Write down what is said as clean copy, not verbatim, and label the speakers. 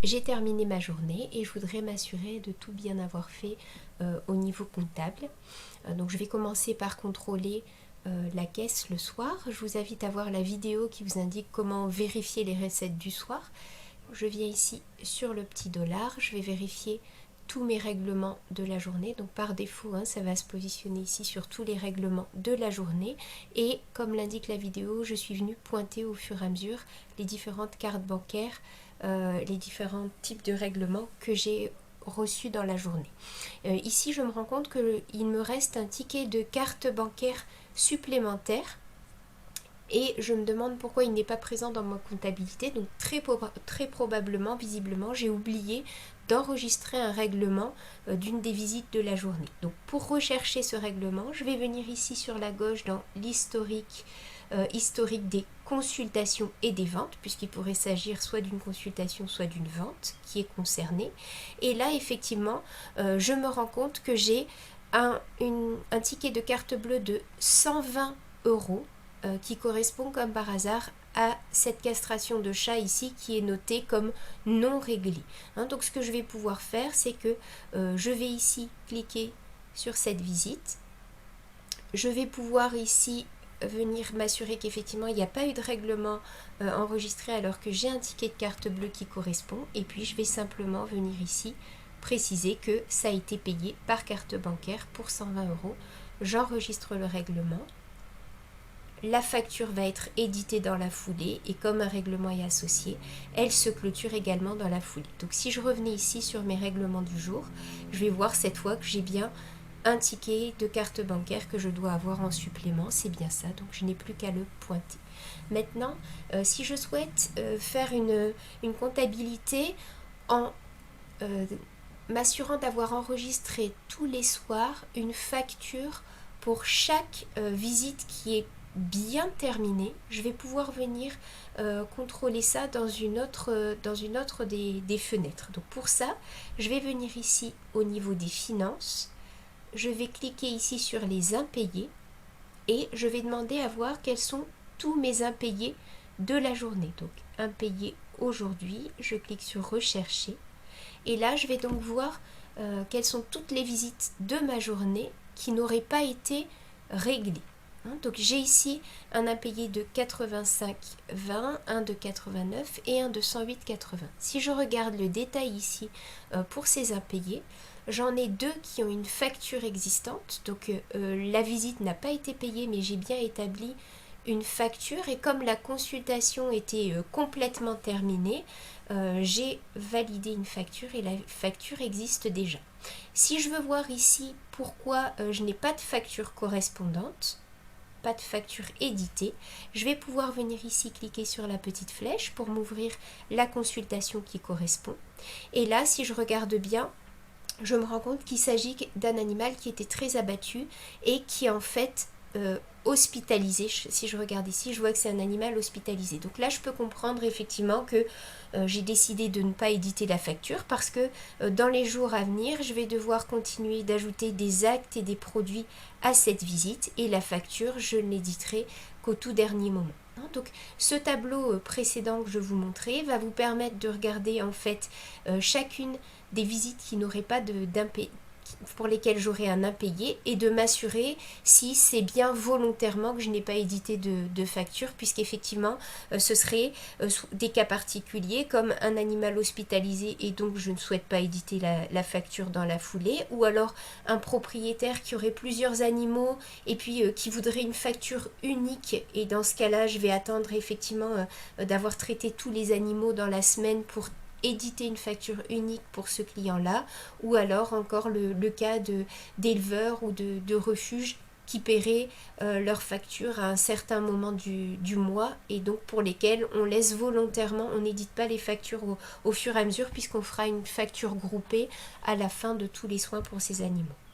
Speaker 1: j'ai terminé ma journée et je voudrais m'assurer de tout bien avoir fait au niveau comptable. Donc je vais commencer par contrôler la caisse le soir. Je vous invite à voir la vidéo qui vous indique comment vérifier les recettes du soir. Je viens ici sur le petit dollar, je vais vérifier tous mes règlements de la journée. Donc par défaut, ça va se positionner ici sur tous les règlements de la journée. Et comme l'indique la vidéo, je suis venue pointer au fur et à mesure les différentes cartes bancaires, les différents types de règlements que j'ai reçus dans la journée. Ici, je me rends compte qu'il me reste un ticket de carte bancaire supplémentaire. Et je me demande pourquoi il n'est pas présent dans ma comptabilité. Donc très probablement, visiblement, j'ai oublié d'enregistrer un règlement d'une des visites de la journée. Donc pour rechercher ce règlement, je vais venir ici sur la gauche dans l'historique historique des consultations et des ventes, puisqu'il pourrait s'agir soit d'une consultation, soit d'une vente qui est concernée. Et là, effectivement, je me rends compte que j'ai un ticket de carte bleue de 120 € qui correspond comme par hasard à cette castration de chat ici qui est notée comme non réglée. Donc ce que je vais pouvoir faire, c'est que je vais ici cliquer sur cette visite. Je vais pouvoir ici venir m'assurer qu'effectivement il n'y a pas eu de règlement enregistré alors que j'ai un ticket de carte bleue qui correspond. Et puis je vais simplement venir ici préciser que ça a été payé par carte bancaire pour 120 €. J'enregistre le règlement. La facture va être éditée dans la foulée et comme un règlement est associé, elle se clôture également dans la foulée. Donc si je revenais ici sur mes règlements du jour, je vais voir cette fois que j'ai bien un ticket de carte bancaire que je dois avoir en supplément. C'est bien ça, donc je n'ai plus qu'à le pointer. Maintenant, si je souhaite faire une comptabilité en m'assurant d'avoir enregistré tous les soirs une facture pour chaque visite qui est bien terminée, je vais pouvoir venir contrôler ça dans une autre des fenêtres. Donc pour ça, je vais venir ici au niveau des finances, je vais cliquer ici sur les impayés et je vais demander à voir quels sont tous mes impayés de la journée. Donc impayés aujourd'hui, je clique sur rechercher et là je vais donc voir quelles sont toutes les visites de ma journée qui n'auraient pas été réglées. Donc j'ai ici un impayé de 85,20, un de 89 et un de 108,80. Si je regarde le détail ici pour ces impayés, j'en ai deux qui ont une facture existante. Donc la visite n'a pas été payée mais j'ai bien établi une facture et comme la consultation était complètement terminée, j'ai validé une facture et la facture existe déjà. Si je veux voir ici pourquoi je n'ai pas de facture correspondante, pas de facture éditée, je vais pouvoir venir ici cliquer sur la petite flèche pour m'ouvrir la consultation qui correspond. Et là, si je regarde bien, je me rends compte qu'il s'agit d'un animal qui était très abattu et qui est en fait hospitalisé. Si je regarde ici, je vois que c'est un animal hospitalisé. Donc là, je peux comprendre effectivement que j'ai décidé de ne pas éditer la facture parce que dans les jours à venir, je vais devoir continuer d'ajouter des actes et des produits à cette visite et la facture, je ne l'éditerai qu'au tout dernier moment. Donc ce tableau précédent que je vous montrais va vous permettre de regarder en fait chacune des visites qui n'auraient pas pour lesquelles j'aurai un impayé et de m'assurer si c'est bien volontairement que je n'ai pas édité de facture puisqu'effectivement ce serait des cas particuliers comme un animal hospitalisé et donc je ne souhaite pas éditer la facture dans la foulée ou alors un propriétaire qui aurait plusieurs animaux et puis qui voudrait une facture unique et dans ce cas-là je vais attendre effectivement d'avoir traité tous les animaux dans la semaine pour éditer une facture unique pour ce client-là, ou alors encore le cas d'éleveurs ou de refuges qui paieraient leur facture à un certain moment du mois et donc pour lesquels on laisse volontairement, on n'édite pas les factures au fur et à mesure puisqu'on fera une facture groupée à la fin de tous les soins pour ces animaux.